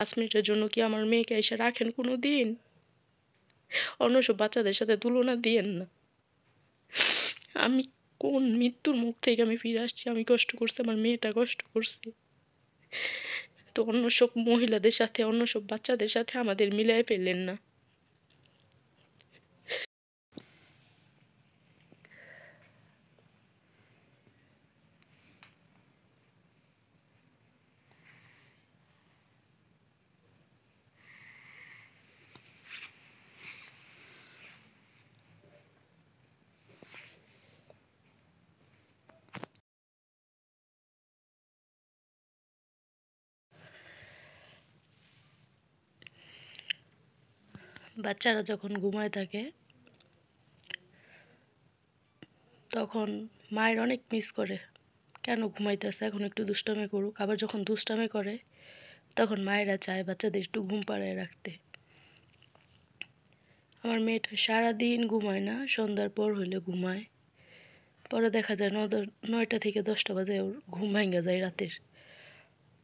5 মিনিটের জন্য কি আমার মেয়েকে এসে রাখেন কোনো দিন? অন্য সব বাচ্চাদের সাথে তুলনা দিয়েন না। আমি কোন মৃত্যুর মুখ থেকে আমি ফিরে আসছি, আমি কষ্ট করছি, আমার মেয়েটা কষ্ট করছে। তো অন্য সব মহিলাদের সাথে, অন্য সব বাচ্চাদের সাথে আমাদের মিলায় ফেললেন না। বাচ্চারা যখন ঘুমায় থাকে তখন মায়ের অনেক মিস করে, কেন ঘুমাইতেছে, এখন একটু দুষ্টামি করুক। আবার যখন দুষ্টামি করে তখন মায়েরা চায় বাচ্চাদের একটু ঘুম পাড়ায় রাখতে। আমার মেয়েটা সারাদিন ঘুমায় না, সন্ধ্যার পর হইলে ঘুমায়। পরে দেখা যায় 9টা থেকে 10টা বাজে ওর ঘুম ভাঙা যায় রাতের।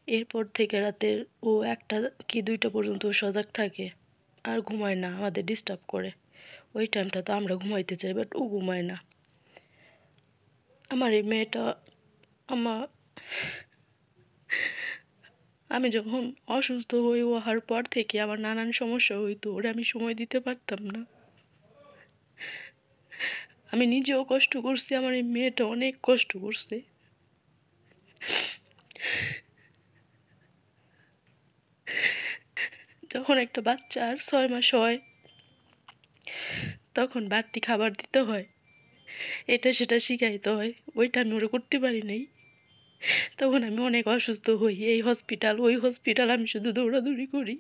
এরপর থেকে রাতের ও 1টা কি 2টা পর্যন্ত সজাগ থাকে, আর ঘুমায় না, আমাদের ডিস্টার্ব করে। ওই টাইমটা তো আমরা ঘুমাইতে চাই, বাট ও ঘুমায় না। আমার এই মেয়েটা, আমার আমি যখন অসুস্থ হই হওয়ার পর থেকে আমার নানান সমস্যা হইতো, ওরে আমি সময় দিতে পারতাম না। আমি নিজেও কষ্ট করছি, আমার এই মেয়েটা অনেক কষ্ট করছে। যখন একটা বাচ্চার 6 মাস হয় তখন বাড়তি খাবার দিতে হয়, এটা সেটা শিখাইতে হয়, ওইটা আমি ওরা করতে পারি নাই। তখন আমি অনেক অসুস্থ হই, এই হসপিটাল ওই হসপিটাল আমি শুধু দৌড়াদৌড়ি করি।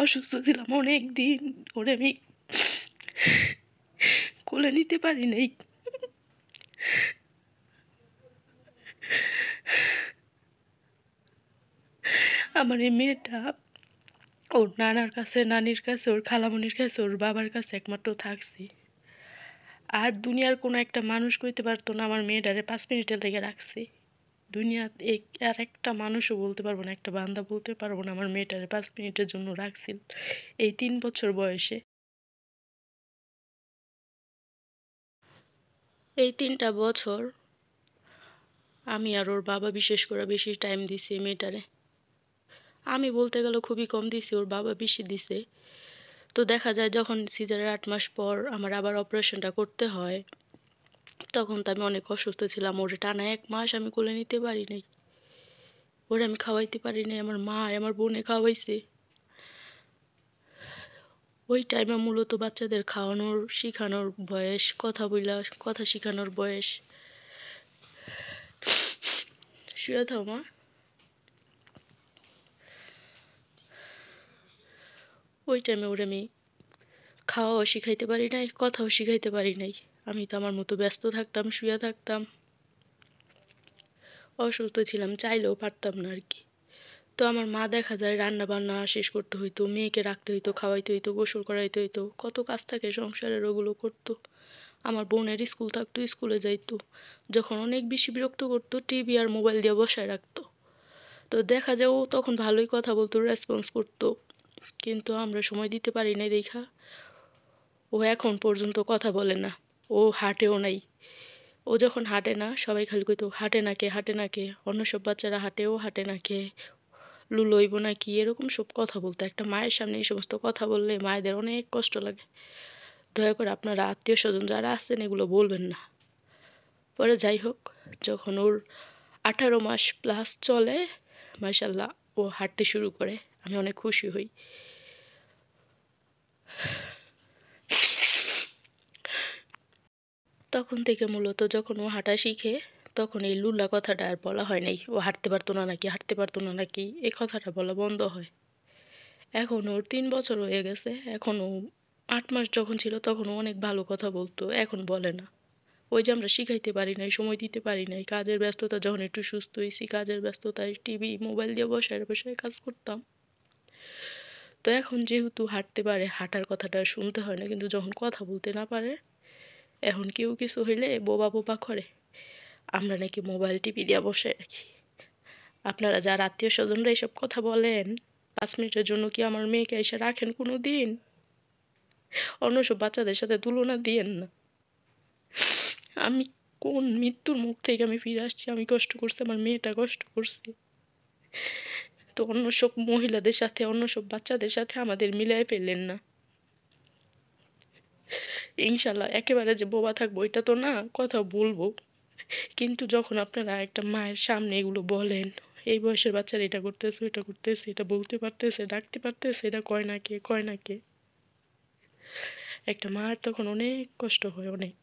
অসুস্থ ছিলাম অনেক দিন, ওরে আমি কোলে নিতে পারি নাই। আমার এই মেয়েটা ওর নানার কাছে, নানির কাছে, ওর খালামণির কাছে, ওর বাবার কাছে একমাত্র থাকছি। আর দুনিয়ার কোনো একটা মানুষ কইতে পারতো না আমার মেয়েটারে 5 মিনিটের লেগে রাখছি। দুনিয়াতে আর একটা মানুষও বলতে পারবো না, একটা বান্দা বলতে পারবো না আমার মেয়েটারে 5 মিনিটের জন্য রাখছিল এই 3 বছর বয়সে। এই 3টা বছর আমি আর ওর বাবা বিশেষ করে বেশি টাইম দিছি এই মেয়েটারে। আমি বলতে গেলে খুবই কম দিছি, ওর বাবা বেশি দিছে। তো দেখা যায় যখন সিজারের 8 মাস পর আমার আবার অপারেশনটা করতে হয়, তখন তো আমি অনেক অসুস্থ ছিলাম। ওরে টানা 1 মাস আমি কোলে নিতে পারি নাই, ওরে আমি খাওয়াইতে পারি নাই, আমার মা আমার বোনে খাওয়াইছে। ওই টাইমে মূলত বাচ্চাদের খাওয়ানোর শিখানোর বয়স, কথা বইলা কথা শিখানোর বয়স। শুয়ে থাও মা। ওই টাইমে ওরে আমি খাওয়াও শিখাইতে পারি নাই, কথাও শিখাইতে পারি নাই। আমি তো আমার মতো ব্যস্ত থাকতাম, শুয়ে থাকতাম, অসুস্থ ছিলাম, চাইলেও পারতাম না আর কি। তো আমার মা দেখা যায় রান্না বান্না শেষ করতে হইতো, মেয়েকে রাখতে হইতো, খাওয়াইতে হইতো, গোসল করাইতে হইতো, কত কাজ থাকে সংসারের, ওগুলো করতো। আমার বোনের স্কুল থাকতো, স্কুলে যাইতো। যখন অনেক বেশি বিরক্ত করতো, টিভি আর মোবাইল দিয়ে বসায় রাখতো। তো দেখা যায় ও তখন ভালোই কথা বলতো, রেসপন্স করতো, কিন্তু আমরা সময় দিতে পারি নাই দেখা ও এখন পর্যন্ত কথা বলে না, ও হাঁটেও নাই। ও যখন হাঁটে না সবাই খালি কইতো হাঁটে না কে, হাঁটে না কে, অন্য সব বাচ্চারা হাঁটেও হাঁটে না কে, লুলইব না কি, এরকম সব কথা বলতো। একটা মায়ের সামনে এই সমস্ত কথা বললে মায়েদের অনেক কষ্ট লাগে। দয়া করে আপনারা আত্মীয় স্বজন যারা আছেন এগুলো বলবেন না। পরে যাই হোক, যখন ওর 18 মাস প্লাস চলে, মাশাল্লাহ ও হাঁটতে শুরু করে, আমি অনেক খুশি হই। তখন থেকে মূলত যখন ও হাঁটা শিখে তখন এই লুলা কথাটা আর বলা হয় নাই, ও হাঁটতে পারতো না নাকি, হাঁটতে পারতো না নাকি, এই কথাটা বলা বন্ধ হয়। এখন ওর 3 বছর হয়ে গেছে, এখন ও 8 মাস যখন ছিল তখন ও অনেক ভালো কথা বলতো, এখন বলে না। ওই যে আমরা শিখাইতে পারি নাই, সময় দিতে পারি নাই, কাজের ব্যস্ততা, যখন একটু সুস্থ হয়েছি কাজের ব্যস্ততায় টিভি মোবাইল দিয়ে বসায় বসায় কাজ করতাম। তো এখন যেহেতু হাঁটতে পারে, হাঁটার কথাটা শুনতে হয় না, কিন্তু যখন কথা বলতে না পারে এখন কেউ কিছু হইলে বোবা বোবা করে, আমরা নাকি মোবাইল টিভি দিয়া বসে রাখি। আপনারা যারা আত্মীয় স্বজনরা এসব কথা বলেন, 5 মিনিটের জন্য কি আমার মেয়েকে এসে রাখেন কোনো দিন? অন্য সব বাচ্চাদের সাথে তুলনা দিয়েন না। আমি কোন মৃত্যুর মুখ থেকে আমি ফিরে আসছি, আমি কষ্ট করছি, আমার মেয়েটা কষ্ট করছে। তো অন্য সব মহিলাদের সাথে, অন্য সব বাচ্চাদের সাথে আমাদের মিলাই ফেললেন না। ইনশাল্লাহ একেবারে যে বোবা থাকবো এটা তো না, কথা বলবো। কিন্তু যখন আপনারা একটা মায়ের সামনে এগুলো বলেন, এই বয়সের বাচ্চারা এটা করতেছে, এটা করতেছে, এটা বলতে পারতেছে, ডাকতে পারতেছে, এটা কয় না কে, কয় না কে, একটা মার তখন অনেক কষ্ট হয়, অনেক।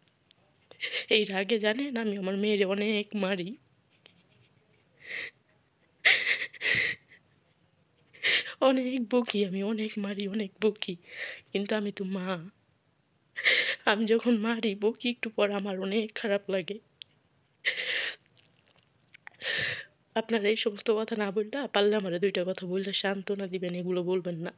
এই রাগে জানেন আমি আমার মেয়েরে অনেক মারি, অনেক বকি, আমি অনেক মারি, অনেক বকি। কিন্তু আমি তো মা, আমি যখন মারি বকি একটু পর আমার অনেক খারাপ লাগে। আপনারা এই সমস্ত কথা না বললে পারলে আমার 2টা কথা বললে সান্ত্বনা দিবেন, এগুলো বলবেন না।